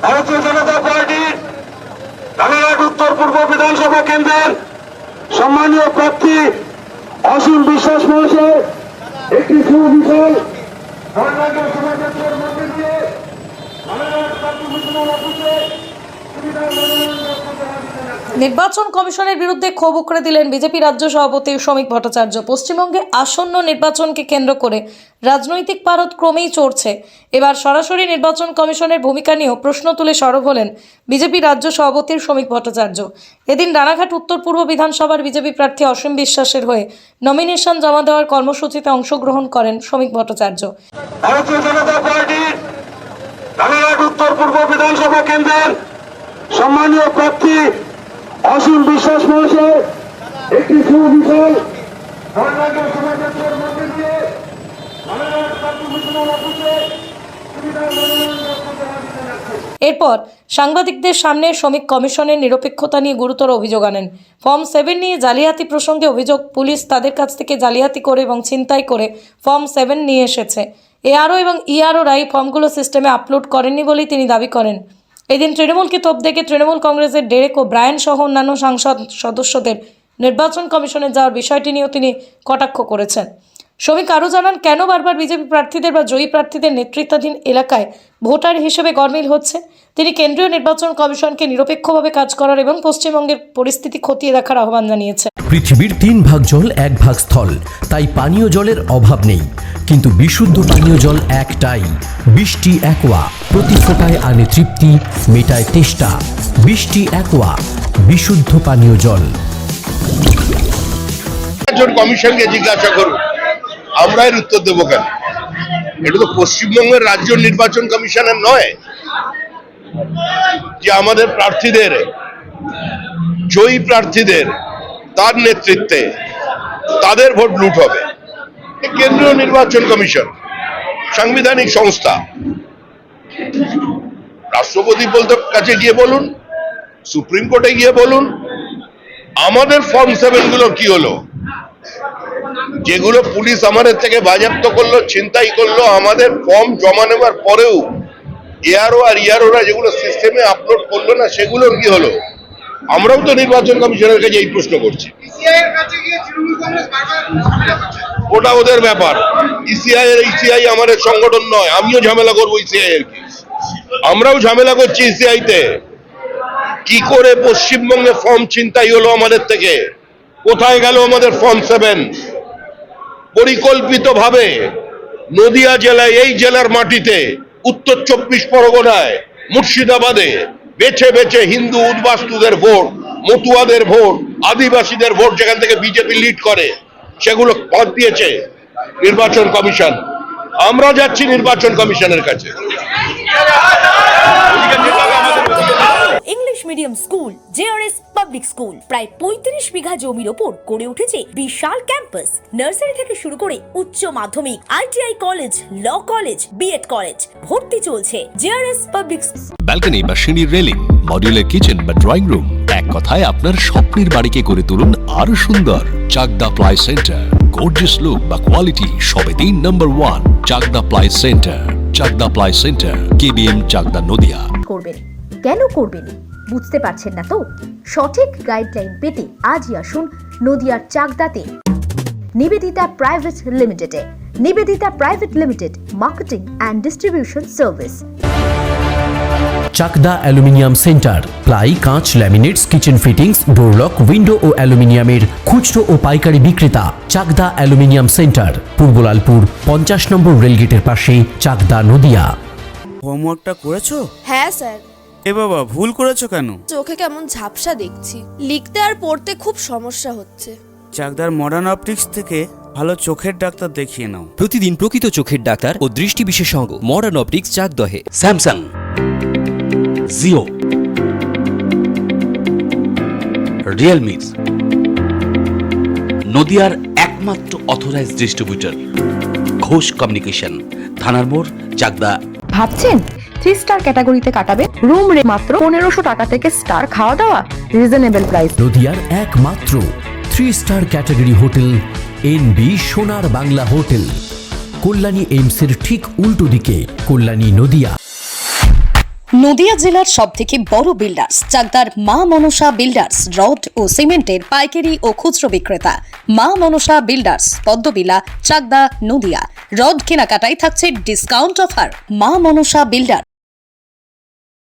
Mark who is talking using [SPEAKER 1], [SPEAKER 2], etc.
[SPEAKER 1] ভারতীয় জনতা পার্টির রানাঘাট উত্তর পূর্ব বিধানসভা কেন্দ্রের সম্মানীয় প্রার্থী অসীম বিশ্বাস মহাশয় একটি সুবিশাল
[SPEAKER 2] নির্বাচন কমিশনের বিরুদ্ধে ক্ষোভ উগরে দিলেন বিজেপি রাজ্য সভাপতি শ্রমিক ভট্টাচার্য। পশ্চিমবঙ্গে আসন্ন নির্বাচনকে কেন্দ্র করে রাজনৈতিক পারদ ক্রমেই চড়ছে। এবার সরাসরি নির্বাচন কমিশনের ভূমিকা নিয়েও প্রশ্ন তুলে সরব হলেন বিজেপি রাজ্য সভাপতি শ্রমিক ভট্টাচার্য। এদিন রানাঘাট উত্তর পূর্ব বিধানসভার বিজেপি প্রার্থী অসীম বিশ্বাসের হয়ে নমিনেশন জমা দেওয়ার কর্মসূচিতে অংশগ্রহণ করেন শ্রমিক ভট্টাচার্য।
[SPEAKER 1] ভারতীয় জনতা পার্টির রানাঘাট উত্তর পূর্ব বিধানসভা কেন্দ্রের সম্মানীয় প্রার্থী অসীম বিশ্বাস মহাশয় একটি সুবিশাল
[SPEAKER 2] এরপর সাংবাদিকদের সামনে শ্রমিক কমিশনের নিরপেক্ষতা নিয়ে গুরুতর অভিযোগ আনেন। ফর্ম 7 নিয়ে জালিয়াতি প্রসঙ্গে অভিযোগ, পুলিশ তাদের কাছ থেকে জালিয়াতি করে এবং ছিনতাই করে ফর্ম 7 নিয়ে এসেছে। এআরও এবং ইআরওরাই ফর্মগুলো সিস্টেমে আপলোড করেননি বলেই তিনি দাবি করেন। এদিন তৃণমূলকে তোপ দেখে তৃণমূল কংগ্রেসের ডেরেক ও ব্রায়ান সহ অন্যান্য সাংসদ সদস্যদের নির্বাচন কমিশনে যাওয়ার বিষয়টি নিয়েও তিনি কটাক্ষ করেছেন। শ্রমিক আরও জানান, কেন বারবার বিজেপি প্রার্থীদের বা জয়ী প্রার্থীদের নেতৃত্বাধীন এলাকায় ভোটার হিসেবে গরমিল হচ্ছে। তিনি কেন্দ্রীয় নির্বাচন কমিশনকে নিরপেক্ষভাবে কাজ করার এবং পশ্চিমবঙ্গের পরিস্থিতি খতিয়ে দেখার আহ্বান জানিয়েছেন।
[SPEAKER 3] পৃথিবীর 3 ভাগ জল 1 ভাগ স্থল, তাই পানীয় জলের অভাব নেই, কিন্তু বিশুদ্ধ পানীয় জল একটাই, বৃষ্টি অ্যাকোয়া। প্রতি ফোঁটায় আনে তৃপ্তি, মেটায় তেষ্টা। বৃষ্টি অ্যাকোয়া, বিশুদ্ধ পানীয় জল।
[SPEAKER 4] কমিশনকে জিজ্ঞাসা করুন, আমরা এর উত্তর দেবো কেন? এটা তো পশ্চিমবঙ্গের রাজ্য নির্বাচন কমিশনের নয় যে আমাদের প্রার্থীদের, জয়ী প্রার্থীদের তার নেতৃত্বে তাদের ভোট লুট হবে। কেন্দ্রীয় নির্বাচন কমিশন সাংবিধানিক সংস্থা। রাষ্ট্রপতি কাছে গিয়ে বলুন, সুপ্রিম কোর্টে গিয়ে বলুন আমাদের ফর্ম 7 গুলো কি হলো, যেগুলো পুলিশ আমাদের থেকে বাজেয়াপ্ত করলো, ছিনতাই করলো, আমাদের ফর্ম জমা নেওয়ার পরেও এআরও আর ইআরওরা যেগুলো সিস্টেমে আপলোড করলো না, সেগুলোর কি হলো? আমরাও তো নির্বাচন কমিশনের কাছে এই প্রশ্ন করছি। ওটা ওদের ব্যাপার। ইসিআই আমাদের সংগঠন নয়, আমিও ঝামেলা করবো ইসিআই এর কি? আমরাও ঝামেলা করছি ইসিআই তে। কি করে পশ্চিমবঙ্গে ফর্ম ছিনতাই হলো আমাদের থেকে? কোথায় গেল আমাদের ফর্ম 7? পরিকল্পিতভাবে নদিয়া জেলায়, এই জেলার মাটিতে, উত্তর 24 পরগনায়, মুর্শিদাবাদে বেছে বেছে হিন্দু উদ্বাস্তুদের ভোট, মতুয়াদের ভোট, আদিবাসীদের ভোট যেখান থেকে বিজেপি লিড করে, সেগুলো বাদ দিয়েছে নির্বাচন কমিশন। আমরা যাচ্ছি নির্বাচন কমিশনের কাছে।
[SPEAKER 5] English medium school JRS public school প্রায় 35 বিঘা জমির ওপর গড়ে উঠেছে বিশাল ক্যাম্পাস। নার্সারি থেকে শুরু করে উচ্চ মাধ্যমিক, ITI college, law college, BEd college, ভর্তি চলছে। জেআরএস পাবলিক
[SPEAKER 6] ব্যালকনি বা সিঁড়ির রেলিং, মডিউলার কিচেন বা ড্রয়িং রুম, এক কথায় আপনার স্বপ্নের বাড়িকে করে তুলুন আরো সুন্দর। Chakdah ply centre, gorgeous look বা কোয়ালিটি সবে 3 number 1 Chakdah ply centre. Chakdah ply centre, KBM, Chakdah, Nadia.
[SPEAKER 7] করবেন কেন করবেন বুঝতে পারছেন না তো? সঠিক গাইডলাইন পেতে আজই আসুন নদিয়ার চাকদাতে নিবেদিতা প্রাইভেট লিমিটেডে। Nivedita private limited, marketing and distribution service.
[SPEAKER 3] Chakdah aluminium centre, ply, কাঁচ, laminates, kitchen fittings, door lock, window ও অ্যালুমিনিয়ামের খুচরো ও পাইকারি বিক্রেতা। চাকদা অ্যালুমিনিয়াম সেন্টার, পূর্বলালপুর 50 নম্বর রেলগেটের পাশে, চাকদা, নদিয়া।
[SPEAKER 8] হোমওয়ার্কটা করেছো?
[SPEAKER 9] হ্যাঁ স্যার।
[SPEAKER 8] এ বাবা, ভুল করেছো কেন?
[SPEAKER 9] চোখে কেমন ঝাপসা দেখছি, লিখতে আর পড়তে খুব সমস্যা হচ্ছে।
[SPEAKER 8] চাকদার মডার্ন অপটিক্স থেকে ভালো চোখের ডাক্তার দেখিয়ে নাও।
[SPEAKER 10] প্রতিদিন প্রকৃত চোখের ডাক্তার ও দৃষ্টি বিশেষজ্ঞ মডার্ন অপটিক্স, চাকদহে।
[SPEAKER 11] স্যামসাং, জিও, রিয়েলমি, নদিয়ার একমাত্র অথরাইজড ডিস্ট্রিবিউটর ঘোষ কমিউনিকেশন, থানার মোড়, চাকদা।
[SPEAKER 7] ভাবছেন 3 স্টার ক্যাটাগরিতে কাটাবে? রুম রে মাত্র 1500 টাকা থেকে স্টার, খাওয়া দাওয়া রিজনেবল প্রাইস।
[SPEAKER 3] নদিয়ার একমাত্র 3 স্টার ক্যাটাগরি হোটেল এনবি সোনার বাংলা হোটেল, কল্যাণী এইমসের ঠিক উল্টো দিকে, কল্যাণী, নদিয়া।
[SPEAKER 2] নদিয়া জেলার সবথেকে বড় বিল্ডার্স চাকদার মা মনসা বিল্ডার্স রড ও সিমেন্টের পাইকারি ও খুচরো বিক্রেতা। মা মনসা বিল্ডার্স, পদ্মবিলা, চাকদা, নদিয়া। রড কেনাকাটায় থাকছে ডিসকাউন্ট অফার। মা মনসা বিল্ডার।